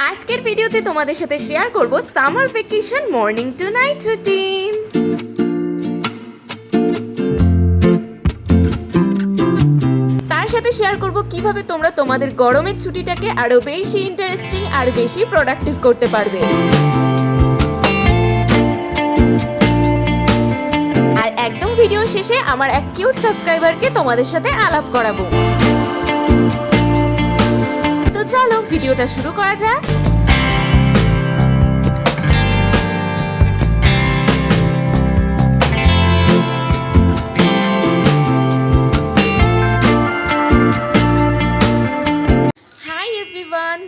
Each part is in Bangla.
আজকের ভিডিওতে তোমাদের সাথে শেয়ার করব summer vacation morning to night routine. তার সাথে শেয়ার করব কিভাবে তোমরা তোমাদের গরমের ছুটিটাকে আরো বেশি ইন্টারেস্টিং আর বেশি প্রোডাক্টিভ করতে পারবে। আর একদম ভিডিও শেষে আমার এক কিউট সাবস্ক্রাইবারকে তোমাদের সাথে আলাপ করাবো। তো চলো ভিডিওটা শুরু করা যাক।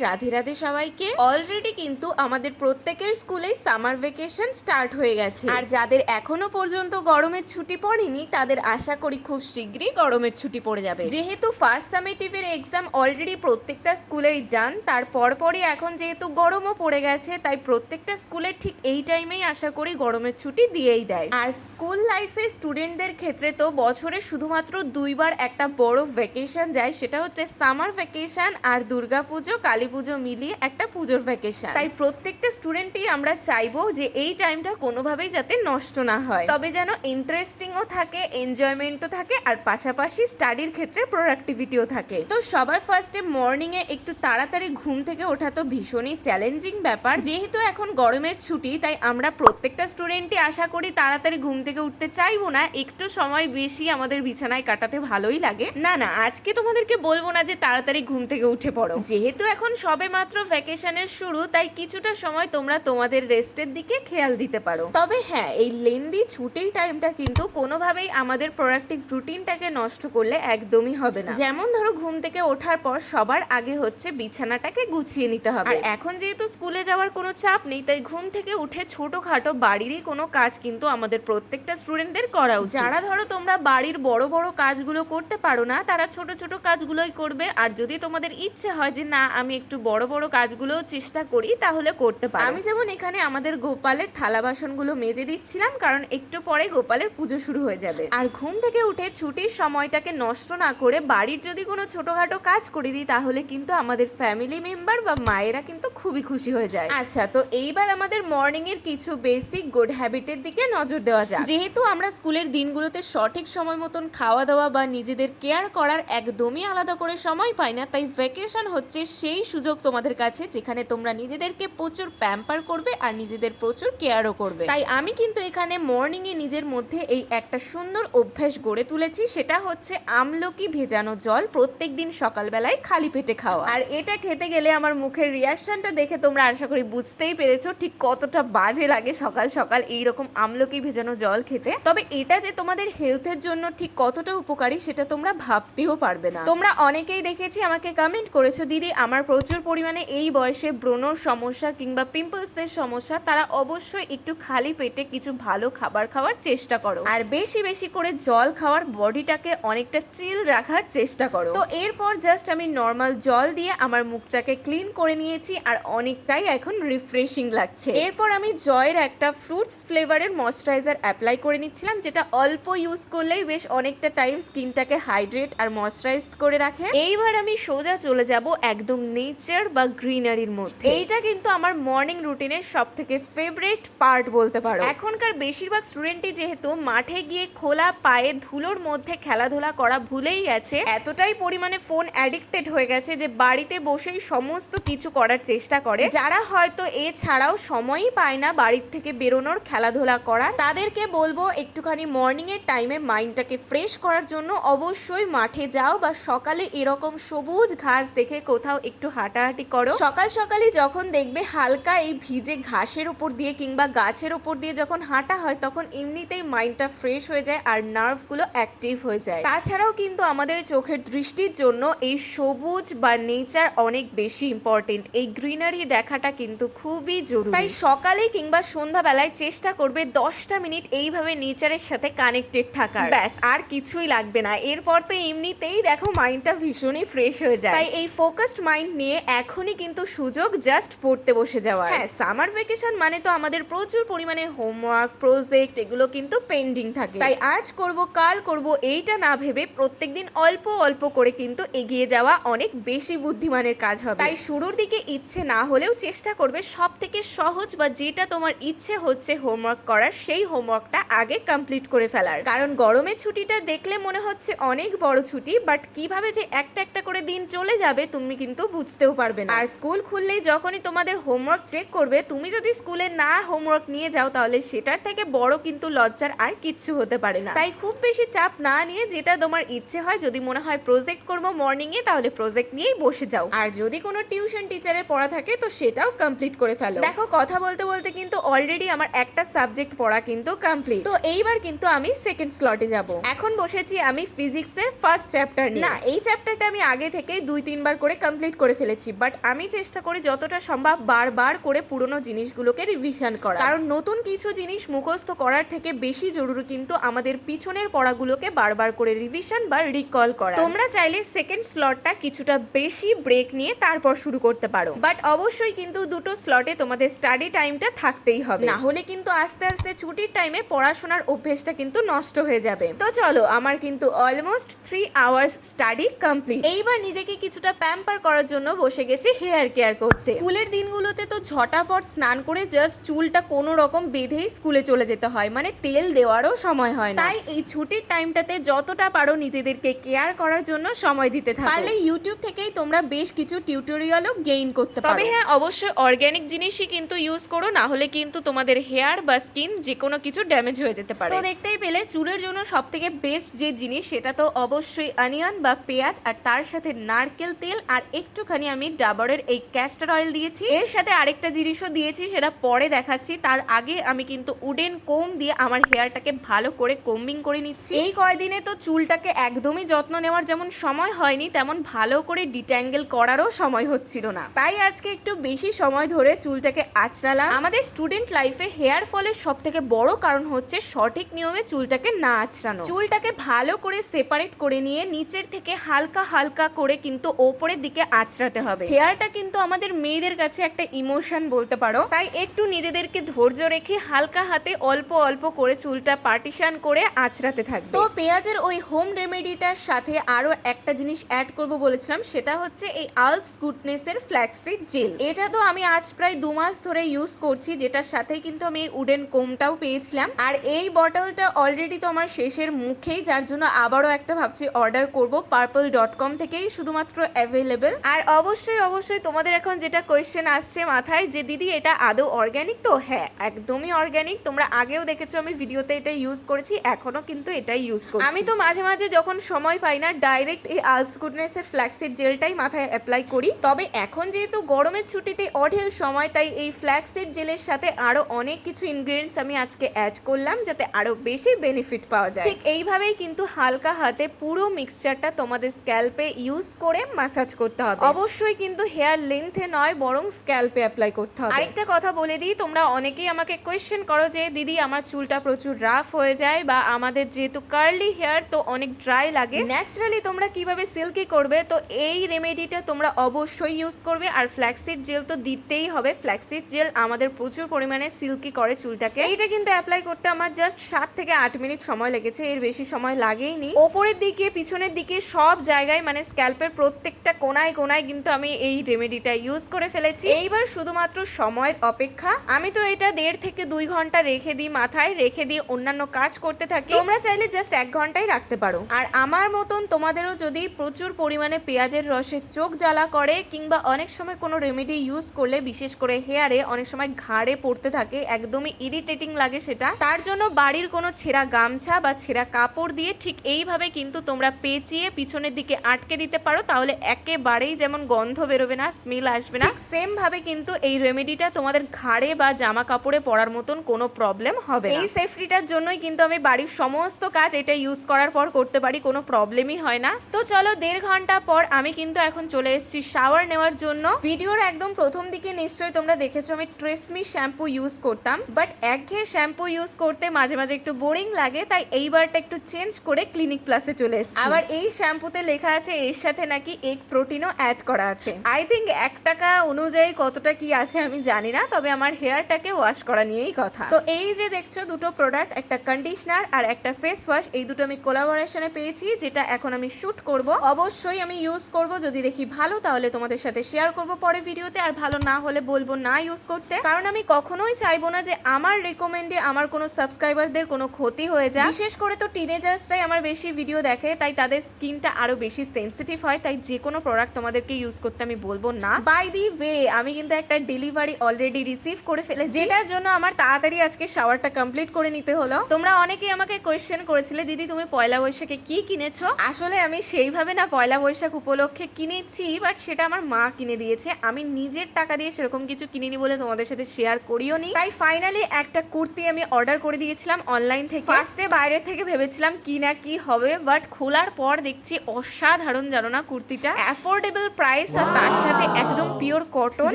রাধে রাধে সবাইকে। অলরেডি কিন্তু আমাদের প্রত্যেকের স্কুলে সামার ভ্যাকেশন স্টার্ট হয়ে গেছে, আর যাদের এখনো পর্যন্ত গরমের ছুটি পড়েনি তাদের আশা করি খুব শীঘ্রই গরমের ছুটি পড়ে যাবে। যেহেতু ফার্স্ট সামেটিভের এক্সাম অলরেডি প্রত্যেকটা স্কুলেই ডান, তার পরপরই এখন যেহেতু গরমও পড়ে গেছে তাই প্রত্যেকটা স্কুলে ঠিক এই টাইমেই আশা করি গরমের ছুটি দিয়েই দেয়। আর স্কুল লাইফে স্টুডেন্টদের ক্ষেত্রে তো বছরে শুধুমাত্র দুইবার একটা বড় ভ্যাকেশন যায়, সেটা হচ্ছে সামার ভ্যাকেশন আর দুর্গাপুজো কালী পুজো মিলিয়ে একটা পুজোর ভ্যাকেশন। তাই প্রত্যেকটা স্টুডেন্টই আমরা চাইবো যে এই টাইমটা কোনোভাবেই যাতে নষ্ট না হয়, তবে যেন ইন্টারেস্টিংও থাকে, এনজয়মেন্টও থাকে, আর পাশাপাশি স্টাডির ক্ষেত্রে প্রোডাক্টিভিটিও থাকে। তো সবার ফার্স্টে মর্নিং এ একটু তাড়াতাড়ি ঘুম থেকে ওঠা তো ভীষণই চ্যালেঞ্জিং ব্যাপার। যেহেতু এখন গরমের ছুটি তাই আমরা প্রত্যেকটা স্টুডেন্টই আশা করি তাড়াতাড়ি ঘুম থেকে উঠতে চাইবো না, একটু সময় বেশি আমাদের বিছানায় কাটাতে ভালোই লাগে। না আজকে তোমাদেরকে বলবো না যে তাড়াতাড়ি ঘুম থেকে উঠে পড়ো, যেহেতু এখন সবে মাত্র ভ্যাকেশনের শুরু তাই কিছুটা সময় তোমরা তোমাদের রেস্টের দিকে খেয়াল দিতে পারো। তবে হ্যাঁ, এই লেন্দি ছুটির টাইমটা কিন্তু কোনোভাবেই আমাদের প্রোডাক্টিভ রুটিনটাকে নষ্ট করলে একদমই হবে না। যেমন ধরো ঘুম থেকে ওঠার পর সবার আগে হচ্ছে বিছানাটাকে গুছিয়ে নিতে হবে। আর এখন যেহেতু স্কুলে যাওয়ার কোনো চাপ নেই তাই ঘুম থেকে উঠে ছোটখাটো বাড়িরই কোনো কাজ কিন্তু আমাদের প্রত্যেকটা স্টুডেন্টদের করা উচিত। যারা ধরো তোমরা বাড়ির বড় বড় কাজগুলো করতে পারো না তারা ছোট ছোট কাজগুলোই করবে, আর যদি তোমাদের ইচ্ছে হয় যে না আমি একটু বড় বড় কাজগুলো চেষ্টা করি তাহলে করতে পারো। আমি যেমন এখানে আমাদের গোপালের থালা বাসনগুলো মেজে দিচ্ছিলাম, কারণ একটু পরে গোপালের পুজো শুরু হয়ে যাবে। আর ঘুম থেকে উঠে ছুটির সময়টাকে নষ্ট না করে বাড়ির যদি কোনো ছোটখাটো কাজ করে দিই তাহলে কিন্তু আমাদের ফ্যামিলি মেম্বার বা মায়েরা কিন্তু খুবই খুশি হয়ে যায়। আচ্ছা, তো এইবার আমাদের মর্নিং এর কিছু বেসিক গুড হ্যাবিটের দিকে নজর দেওয়া যাক। যেহেতু আমরা স্কুলের দিনগুলোতে সঠিক সময় মতন খাওয়া দাওয়া বা নিজেদের কেয়ার করার একদমই আলাদা করে সময় পাই না, তাই ভ্যাকেশন হচ্ছে সেই সুযোগ তোমাদের কাছে যেখানে তোমরা নিজেদেরকে প্রচুর প্যাম্পার করবে আর নিজেদের প্রচুর কেয়ারও করবে। তাই আমি কিন্তু এখানে মর্নিং এ নিজের মধ্যে এই একটা সুন্দর অভ্যাস গড়ে তুলেছি, সেটা হচ্ছে আমলকি ভেজানো জল প্রত্যেকদিন সকালবেলায় খালি পেটে খাওয়া। আর এটা খেতে গেলে আমার মুখের রিয়াকশনটা দেখে তোমরা আশা করি বুঝতেই পেরেছো ঠিক কতটা বাজে লাগে সকাল সকাল এইরকম আমলকি ভেজানো জল খেতে। তবে এটা যে তোমাদের হেলথের জন্য ঠিক কতটা উপকারী সেটা তোমরা ভাবতেও পারবে না। তোমরা অনেকেই দেখেছি আমাকে কমেন্ট করেছো দিদি আমার প্রচুর পরিমাণে এই বয়সে ব্রণর সমস্যা কিংবা পিম্পলসের সমস্যা, তারা অবশ্যই একটু খালি পেটে কিছু ভালো খাবার খাওয়ার চেষ্টা করো আর বেশি বেশি করে জল খাওয়ার, বডিটাকে অনেকটা চিল রাখার চেষ্টা করো। তো এরপর জাস্ট আমি নর্মাল জল দিয়ে আমার মুখটাকে ক্লিন করে নিয়েছি আর অনেকটাই এখন রিফ্রেশিং লাগছে। এরপর আমি জয়ের একটা ফ্রুটস ফ্লেভারের ময়শ্চারাইজার অ্যাপ্লাই করে নিচ্ছিলাম, যেটা অল্প ইউজ করলেই বেশ অনেকটা টাইম স্কিনটাকে হাইড্রেট আর ময়শ্চারাইজড করে রাখে। এইবার আমি সোজা চলে যাব একদম নেচার বা গ্রিনারির মধ্যে। এইটা কিন্তু আমার মর্নিং রুটিনের সব থেকে ফেভারিট পার্ট বলতে পারো। এখনকার বেশিরভাগ স্টুডেন্টই যেহেতু মাঠে গিয়ে খোলা পায়ে ধুলোর মধ্যে খেলাধুলা করা ভুলেই গেছে, এতটাই পরিমাণে ফোন অ্যাডিক্টেড হয়ে গেছে যে বাড়িতে বসেই সমস্ত কিছু করার চেষ্টা করে। যারা হয়তো এছাড়াও সময়ই পায় না বাড়ির থেকে বেরোনোর, খেলাধুলা করার, তাদেরকে বলবো একটুখানি মর্নিং এর টাইমে মাইন্ডটাকে ফ্রেশ করার জন্য অবশ্যই মাঠে যাও বা সকালে এরকম সবুজ ঘাস দেখে কোথাও একটু হাঁটাহাঁটি করো। সকাল সকালই যখন দেখবে হালকা এই ভিজে ঘাসের উপর দিয়ে কিংবা গাছের উপর দিয়ে যখন হাঁটা হয় তখন এমনিতেই মাইন্ডটা ফ্রেশ হয়ে যায় আর নার্ভগুলো অ্যাক্টিভ হয়ে যায়। তাছাড়াও কিন্তু আমাদের চোখের দৃষ্টির জন্য এই সবুজ বা নেচার অনেক বেশি ইম্পর্টেন্ট। এই গ্রিনারি দেখাটা কিন্তু খুবই জরুরি। তাই সকালে কিংবা সন্ধ্যাবেলায় চেষ্টা করবে 10টা মিনিট এইভাবে নেচারের সাথে কানেক্টেড থাকার, ব্যাস আর কিছুই লাগবে না। এরপর তো এমনিতেই দেখো মাইন্ডটা ভীষণই ফ্রেশ হয়ে যায়। তাই এই ফোকাসড মাইন্ড নিয়ে নিয়ে এখনই কিন্তু সুযোগ জাস্ট পড়তে বসে যাওয়ার। হ্যাঁ, সামার ভ্যাকেশন মানে তো আমাদের প্রচুর পরিমাণে হোমওয়ার্ক, প্রজেক্ট এগুলো কিন্তু পেন্ডিং থাকে। তাই আজ করব কাল করব এইটা না ভেবে প্রত্যেকদিন অল্প অল্প করে কিন্তু এগিয়ে যাওয়া অনেক বেশি বুদ্ধিমানের কাজ হবে। তাই শুরুর দিকে ইচ্ছে না হলেও চেষ্টা করবে সব থেকে সহজ বা যেটা তোমার ইচ্ছে হচ্ছে হোমওয়ার্ক করার সেই হোমওয়ার্কটা আগে কমপ্লিট করে ফেলার। কারণ গরমের ছুটিটা দেখলে মনে হচ্ছে অনেক বড় ছুটি, বাট কিভাবে যে একটা একটা করে দিন চলে যাবে তুমি কিন্তু বুঝতেও পারবে না। আর স্কুল খুললেই যখনই তোমাদের হোমওয়ার্ক চেক করবে, তুমি যদি স্কুলে না হোমওয়ার্ক নিয়ে যাও তাহলে সেটার থেকে বড় কিন্তু লজ্জার আর কিচ্ছু হতে পারে না। তাই খুব বেশি চাপ না নিয়ে যেটা তোমার ইচ্ছে হয়, যদি মনে হয় প্রজেক্ট করবো মর্নিং এ তাহলে প্রজেক্ট নিয়েই বসে যাও। আর যদি কোনো টিউশন টিচারের পড়া থাকে তো সেটাও কমপ্লিট করে ফেলো। দেখো, কথা বলতে বলতে কিন্তু অলরেডি আমার একটা সাবজেক্ট পড়া কিন্তু কমপ্লিট। তো এইবার কিন্তু আমি সেকেন্ড স্লটে যাব। এখন বসেছি আমি ফিজিক্সের ফার্স্ট চ্যাপ্টার নিয়ে। না, এই চ্যাপ্টারটা আমি আগে থেকেই 2-3 বার করে কমপ্লিট করে ফেলেছি, বাট আমি চেষ্টা করি যতটা সম্ভব বারবার করে পুরনো জিনিসগুলোকে রিভিশন করা। কারণ নতুন কিছু জিনিস মুখস্থ করার থেকে বেশি জরুরি কিন্তু আমাদের পিছনের পড়াগুলোকে বারবার করে রিভিশন বা রিকল করা। তোমরা চাইলে সেকেন্ড স্লটটা কিছুটা বেশি ব্রেক নিয়ে তারপর শুরু করতে পারো, বাট অবশ্যই কিন্তু দুটো স্লটে তোমাদের স্টাডি টাইমটা থাকতেই হবে, না হলে কিন্তু আস্তে আস্তে ছুটির টাইমে পড়াশোনার অভ্যেসটা কিন্তু নষ্ট হয়ে যাবে। তো চলো, আমার কিন্তু অলমোস্ট 3 আওয়ার্স স্টাডি কমপ্লিট। এইবার নিজেকে কিছুটা প্যাম্পার করার জন্য বসে গেছি হেয়ার কেয়ার করতে। স্কুলের দিনগুলোতে তো ঝটাপট স্নান করে জাস্ট চুলটা কোনো রকম বেঁধেই স্কুলে চলে যেতে হয়, মানে তেল দেওয়ারও সময় হয় না। তাই এই ছুটির টাইমটাতে যতটা পারো নিজেদেরকে কেয়ার করার জন্য সময় দিতে থাকো। পারলে ইউটিউব থেকেই তোমরা বেশ কিছু টিউটোরিয়ালও গেইন করতে পারো। তবে হ্যাঁ, অবশ্যই অর্গানিক জিনিসই কিন্তু ইউজ করো, না হলে কিন্তু তোমাদের হেয়ার বা স্কিন যে কোনো কিছু ড্যামেজ হয়ে যেতে পারে। তো দেখতেই পেলে চুলের জন্য সবথেকে বেস্ট যে জিনিস সেটা তো অবশ্যই অনিয়ন বা পেঁয়াজ, আর তার সাথে নারকেল তেল আর একটুখানি আমি ডাবরের এই ক্যাস্টর অয়েল দিয়েছি। এর সাথে আরেকটা জিনিসও দিয়েছি, সেটা পরে দেখাচ্ছি। তার আগে আমি কিন্তু উডেন কোম দিয়ে আমার হেয়ারটাকে ভালো করে কোম্বিং করে নিচ্ছি। এই কয়দিনে তো চুলটাকে একদমই যত্ন নেওয়ার যেমন সময় হয়নি, তেমন ভালো করে ডিট্যাঙ্গেল করারও সময় হচ্ছিল না। তাই আজকে একটু বেশি সময় ধরে চুলটাকে আঁচড়ালাম। আমাদের স্টুডেন্ট লাইফে হেয়ার ফলের সব থেকে বড় কারণ হচ্ছে সঠিক নিয়মে চুলটাকে না আঁচড়ানো। চুলটাকে ভালো করে সেপারেট করে নিয়ে নিচের থেকে হালকা হালকা করে কিন্তু ওপরের দিকে আঁচড়াতে হবে। হেয়ারটা কিন্তু আমাদের মেয়েদের কাছে একটা ইমোশন বলতে পারো, তাই একটু নিজেদেরকে ধৈর্য রেখে হালকা হাতে অল্প অল্প করে চুলটা পার্টিশন করে আঁচড়াতে থাকবে। তো পেঁয়াজের ওই হোম রেমেডিটার সাথে আরো একটা জিনিস অ্যাড করব বলেছিলাম, সেটা হচ্ছে এই আলপস গুডনেস এর ফ্ল্যাক্সিড জেল। এটা তো আমি আজ প্রায় 2 মাস ধরে ইউজ করছি, যেটার সাথে কিন্তু আমি উডেন কোমটাও পেয়েছিলাম। আর এই বটলটা অলরেডি তো আমার শেষের মুখেই, যার জন্য আবারও একটা ভাবছি অর্ডার করব। purple.com থেকেই শুধুমাত্র অ্যাভেলেবেল। আর অবশ্যই অবশ্যই তোমাদের এখন যেটা কোয়েশ্চেন আসছে মাথায় যে দিদি এটা আদৌ অর্গ্যানিক? তো হ্যাঁ, একদমই অর্গ্যানিক। তোমরা আগেও দেখেছো আমি ভিডিওতে এটা ইউজ করেছি, এখনো কিন্তু এটাই ইউজ করছি। আমি তো মাঝে মাঝে যখন সময় পাই না ডাইরেক্ট এই আলপস গুডনেস এর ফ্ল্যাক্সিড জেলটাই মাথায় অ্যাপ্লাই করি। তবে এখন যেহেতু গরমের ছুটিতে অঢেল সময়, তাই এই ফ্ল্যাক্সিড জেলের সাথে আরো অনেক কিছু ইনগ্রেডিয়েন্টস আমি আজকে অ্যাড করলাম যাতে আরো বেশি বেনিফিট পাওয়া যায়। ঠিক এইভাবেই কিন্তু হালকা হাতে পুরো মিক্সচারটা তোমাদের স্ক্যাল্পে ইউজ করে ম্যাসাজ করতে হবে। অবশ্যই কিন্তু হেয়ার লেন্থে নয়, বরং স্ক্যাল্পে অ্যাপ্লাই করতে হবে। আরেকটা কথা বলে দিই, তোমরা অনেকেই আমাকে কোয়েশ্চেন করো যে দিদি আমার চুলটা প্রচুর রাফ হয়ে যায়, বা আমাদের যেহেতু কার্লি হেয়ার তো অনেক ড্রাই লাগে, ন্যাচারালি তোমরা কিভাবে সিল্কি করবে? তো এই রেমেডিটা তোমরা অবশ্যই ইউজ করবে। আর ফ্ল্যাক্সিড জেল তো দিতেই হবে। ফ্ল্যাক্সিড জেল আমাদের প্রচুর পরিমাণে সিল্কি করে চুলটাকে। এইটা কিন্তু অ্যাপ্লাই করতে আমার জাস্ট 7 থেকে 8 মিনিট সময় লেগেছে, এর বেশি সময় লাগেইনি। ওপরের দিকে, পিছনের দিকে, সব জায়গায় মানে স্ক্যাল্পের প্রত্যেকটা কোনায় কোনায় কিন্তু আমি এই রেমেডিটা ইউজ করে ফেলেছি। এইবার শুধুমাত্র সময়ের অপেক্ষা। আমি তো এটা 1.5 থেকে 2 ঘন্টা রেখে দিই, মাথায় রেখে দিয়ে অন্যান্য কাজ করতে থাকি। তোমরা চাইলে জাস্ট 1 ঘন্টাই রাখতে পারো। আর আমার মতন তোমাদেরও যদি প্রচুর পরিমাণে পেঁয়াজের রসে চোখ জ্বালা করে, কিংবা অনেক সময় কোনো রেমেডি ইউজ করলে বিশেষ করে হেয়ারে অনেক সময় ঘাড়ে পড়তে থাকে, একদমই ইরিটেটিং লাগে সেটা, তার জন্য বাড়ির কোনো ছেঁড়া গামছা বা ছেঁড়া কাপড় দিয়ে ঠিক এইভাবে কিন্তু তোমরা পেঁচিয়ে পিছনের দিকে আটকে দিতে পারো। তাহলে একেবারেই যেমন গন্ধ বেরোবে না, স্মেল আসবে না, সেম ভাবে কিন্তু এই রেমেডিটা তোমাদের ঘাড়ে বা জামা কাপড়ে পরার মতন কোনো প্রবলেম হবে না। এই সেফটিটার জন্যই কিন্তু আমি বাড়ির সমস্ত কাজ এটা ইউজ করার পর করতে পারি, কোনো প্রবলেমই হয় না। তো চলো, 1.5 ঘন্টা পর আমি কিন্তু এখন চলে এসেছি শাওয়ার নেওয়ার জন্য। ভিডিওর একদম প্রথম দিকে নিশ্চয়ই তোমরা দেখেছো আমি ট্রেসমি শ্যাম্পু ইউজ করতাম, বাট একঘেয়ে শ্যাম্পু ইউজ করতে মাঝে মাঝে একটু বোরিং লাগে, তাই এইবারটা একটু চেঞ্জ করে ক্লিনিক প্লাসে চলে এসেছি। আবার এই শ্যাম্পুতে লেখা আছে এর সাথে নাকি এগ প্রোটিনও অ্যাড করা করা আছে। আই থিঙ্ক 1 টাকা অনুযায়ী কতটা কি আছে আমি জানি না, তবে আমার হেয়ারটাকে ওয়াশ করা নিয়েই কথা। তো এই যে দেখছো দুটো প্রোডাক্ট, একটা কন্ডিশনার আর একটা ফেস ওয়াশ, এই দুটো আমি কোলাবোরেশনে পেয়েছি, যেটা এখন আমি শুট করব। অবশ্যই আমি ইউজ করব, যদি দেখি ভালো তাহলে তোমাদের সাথে শেয়ার করব পরে ভিডিওতে, আর ভালো না হলে বলবো না ইউজ করতে, কারণ আমি কখনোই চাইবো না যে আমার রেকমেন্ডে আমার কোনো সাবস্ক্রাইবারদের কোনো ক্ষতি হয়ে যায়। বিশেষ করে তো টিনেজার্সরাই আমার বেশি ভিডিও দেখে, তাই তাদের স্কিনটা আরো বেশি সেন্সিটিভ হয়, তাই যে কোনো প্রোডাক্ট তোমাদেরকে ইউজ করতে আমি বলবো না। বাই দি ওয়ে, আমি কিন্তু একটা ডেলিভারি অলরেডি রিসিভ করে ফেলেছি, যেটার জন্য আমার তাড়াতাড়ি আজকে শাওয়ারটা কমপ্লিট করে নিতে হলো। তোমরা অনেকেই আমাকে কোয়েশ্চেন করেছিলে, দিদি তুমি পয়লা বৈশাখে কি কিনেছো? আসলে আমি সেইভাবে না পয়লা বৈশাখ উপলক্ষে কিনেছি, বাট সেটা আমার মা কিনে দিয়েছে, আমি নিজের টাকা দিয়ে সেরকম কিছু কিনিনি বলে তোমাদের সাথে শেয়ার করিও নি। তাই ফাইনালি একটা কুর্তি আমি অর্ডার করে দিয়েছিলাম অনলাইন থেকে। ফার্স্টে বাইরে থেকে ভেবেছিলাম কি না কি হবে, বাট খোলার পর দেখছি অসাধারণ, জানো না কুর্তিটা অ্যাফোর্ডেবল প্রাইস, আর তার সাথে একদম পিওর কটন।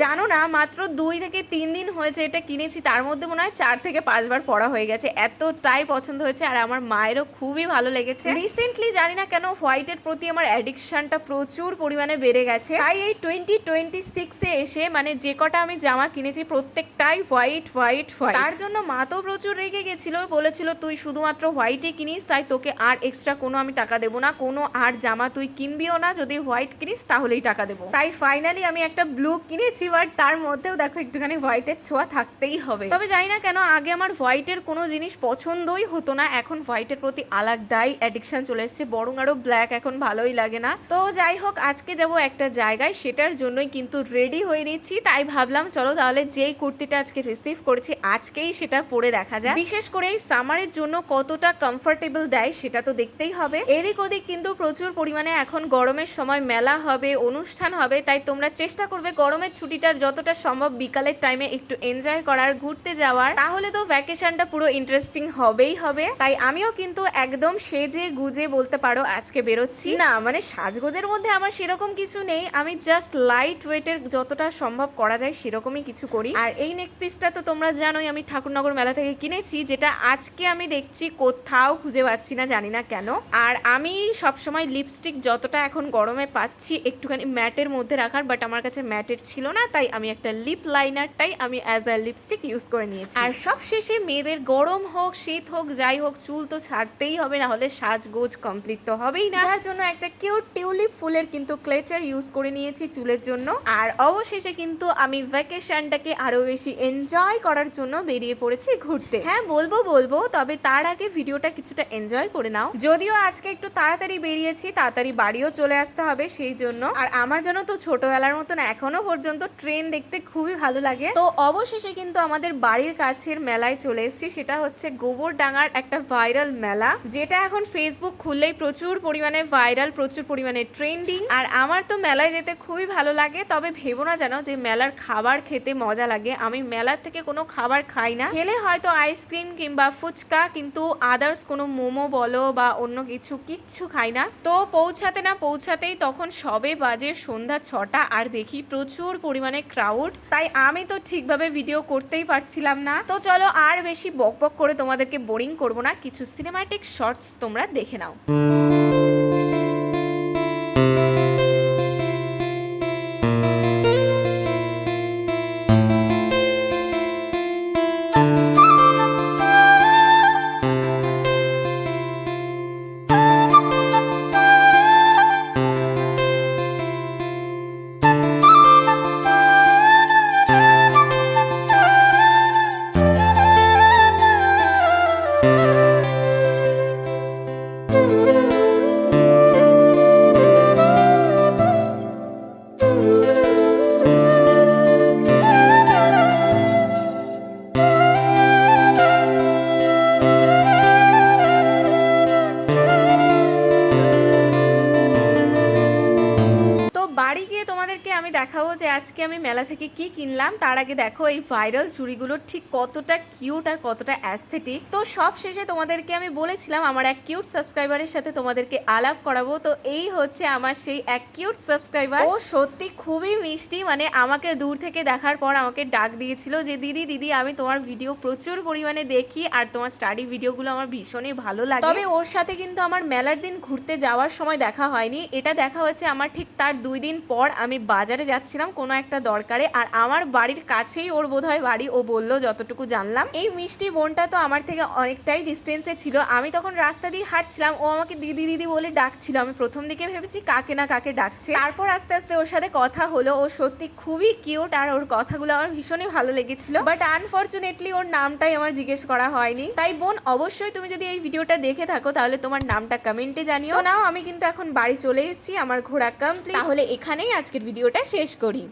জানো না মাত্র 2 থেকে 3 দিন হয়েছে এটা কিনেছি, তার মধ্যে মনে হয় 4 থেকে 5 বার পরা হয়ে গেছে, এতটাই পছন্দ হয়েছে, আর আমার মায়েরও খুবই ভালো লেগেছে। রিসেন্টলি জানি না কেন হোয়াইটের প্রতি আমার অ্যাডিকশনটা প্রচুর পরিমাণে বেড়ে গেছে, তাই এই 2026 এ এসে মানে যে কটা আমি জামা কিনেছি প্রত্যেকটাই হোয়াইট হোয়াইট হোয়াইট। তার জন্য মা তো প্রচুর রেগে গেছিল, বলেছিল তুই শুধুমাত্র হোয়াইটই কিনিস, তাই তোকে আর এক্সট্রা কোনো আমি টাকা দেবো না, কোনো আর জামা তুই কিনবিও না, যদি হোয়াইট কিনিস তাহলেই টাকা দেবো। তাই ফাইনালি আমি একটা ব্লু কিনেছি, বাট তার মধ্যেও দেখো একটুখানি হোয়াইটের ছোঁয়া থাকতেই হবে। তবে জানি না কেন আগে আমার হোয়াইটের কোনো জিনিস পছন্দই হতো না, এখন হোয়াইটের প্রতি আলাদাই অ্যাডিকশন চলে এসেছে, বরং আরো ব্ল্যাক এখন ভালোই লাগে না। তো যাই হোক, আজকে যাব একটা জায়গায়, সেটার জন্যই কিন্তু রেডি হয়ে নিচ্ছি, তাই ভাবলাম চলো তাহলে যেই কুর্তিটা আজকে রিসিভ করেছি আজকেই সেটা পরে দেখা যায়। বিশেষ করে এই সামারের জন্য কতটা কমফোর্টেবল দেয় সেটা তো দেখতেই হবে। এদিক ওদিক কিন্তু প্রচুর পরিমাণে এখন গরমের সময় মেলা হবে, অনুষ্ঠান হবে, তাই তোমরা চেষ্টা করবে গরমের ছুটিটার যতটা সম্ভব বিকালের টাইমে একটু এনজয় করার, ঘুরতে যাওয়ার, তাহলে তো ভ্যাকেশনটা পুরো ইন্টারেস্টিং হবেই হবে। তাই আমিও কিন্তু একদম সেজে গুজে বলতে পারো আজকে বেরোচ্ছি। না মানে সাজগোজের মধ্যে আমার সেরকম কিছু নেই, আমি জাস্ট লাইট ওয়েটের যতটা সম্ভব করা যায় সেরকমই কিছু করি। আর এই নেক পিসটা তো তোমরা জানোই আমি ঠাকুরনগর মেলা থেকে কিনেছি, যেটা আজকে আমি দেখছি কোথাও খুঁজে পাচ্ছি না, জানি না কেন। আর আমি সবসময় লিপস্টিক যতটা এখন গরমে পাচ্ছি একটুখানি ম্যাটের মধ্যে রাখার, বাট আমার কাছে ম্যাটের ছিল না, তাই আমি একটা লিপ লাইনারটাই আমি অ্যাজ আ লিপস্টিক ইউজ করে নিয়েছি। আর সব শেষে মেয়েদের গরম হোক শীত হোক যাই হোক চুল তো ছাড়তেই হবে, না হলে সাজগোজ কমপ্লিট তো হবেই না, যার জন্য একটা কিউট টিউলিপ ফুলের কিন্তু ক্লেচার ইউজ করে নিয়েছি চুলের জন্য। আর অবশেষে কিন্তু আমি ভ্যাকেশনটাকে আরো বেশি এনজয় করার জন্য বেরিয়ে পড়েছি ঘুরতে। হ্যাঁ বলবো, তবে তার আগে ভিডিওটা কিছুটা এনজয় করে নাও। যদিও আজকে একটু তাড়াতাড়ি বেরিয়েছি, তাড়াতাড়ি বাড়িও চলে আসতে হবে সেই জন্য। আর আমার জন্য তো ছোটবেলার মতন এখনো পর্যন্ত ট্রেন দেখতে খুবই ভালো লাগে। তো অবশেষে কিন্তু আমাদের বাড়ির কাছের মেলায় চলে এসেছি, সেটা হচ্ছে গোবরডাঙ্গার একটা ভাইরাল মেলা, যেটা এখন ফেসবুক খুললেই প্রচুর পরিমাণে ভাইরাল, প্রচুর পরিমাণে ট্রেন্ডিং। আর আমার তো মেলায় যেতে খুবই ভালো লাগে, তবে ভেবো না যেন যে মেলার খাবার খেতে মজা লাগে, আমি মেলার থেকে কোনো খাবার খাই না, খেলে হয়তো আইসক্রিম কিংবা ফুচকা, কিন্তু আদার্স কোনো মোমো বলো বা অন্য কিচ্ছু খাই না। তো পৌঁছাতে না পৌঁছাতেই তখন সবে বাজে সন্ধ্যা 6টা, আর দেখি প্রচুর পরিমাণে ক্রাউড, তাই আমি তো ঠিকভাবে ভিডিও করতেই পারছিলাম না। তো চলো আর বেশি বকবক করে তোমাদেরকে বোরিং করবো না, কিছু সিনেমাটিক শর্টস তোমরা দেখে নাও। আজকে আমি মেলা থেকে কি কিনলাম তার আগে দেখো এই ভাইরাল চুড়িগুলো ঠিক কতটা কিউট আর কতটা অ্যাস্থেটিক। তো সব শেষে তোমাদেরকে আমি বলেছিলাম আমার এক কিউট সাবস্ক্রাইবারের সাথে তোমাদেরকে আলাপ করাবো। তো এই হচ্ছে আমার সেই এক কিউট সাবস্ক্রাইবার। ও সত্যি খুবই মিষ্টি, মানে আমাকে দূর থেকে দেখার পর আমাকে ডাক দিয়েছিল যে দিদি দিদি আমি তোমার ভিডিও প্রচুর পরিমাণে দেখি আর তোমার স্টাডি ভিডিওগুলো আমার ভীষণই ভালো লাগে। তবে ওর সাথে কিন্তু আমার মেলার দিন ঘুরতে যাওয়ার সময় দেখা হয়নি, এটা দেখা হয়েছে আমার ঠিক তার 2 দিন পর। আমি বাজারে যাচ্ছিলাম কোনো একটা দরকারে, আর আমার বাড়ির কাছেই ওর বোধহয় বাড়ি, ও বললো যতটুকু জানলাম। এই মিষ্টি বোনটা তো আমার থেকে অনেকটাই ডিস্টেন্সে ছিল। আমি তখন রাস্তা দিয়ে হাঁটছিলাম, ও আমাকে দিদি দিদি বলে ডাকছিল। আমি প্রথম দিকে ভেবেছি কাকে না কাকে ডাকছে, তারপর আস্তে আস্তে ওর সাথে কথা হলো। ও সত্যি খুবই কিউট আর ওর কথাগুলো আমার ভীষণই ভালো লেগেছিল। বাট আনফরচুনেটলি ওর নামটাই আমার জিজ্ঞেস করা হয়নি। তাই বোন, অবশ্যই তুমি যদি এই ভিডিওটা দেখে থাকো তাহলে তোমার নামটা কমেন্টে জানিও। তো নাও, আমি কিন্তু এখন বাড়ি চলে এসেছি, আমার ঘোরা কমপ্লিট। তাহলে এখানেই আজকের ভিডিওটা শেষ করি।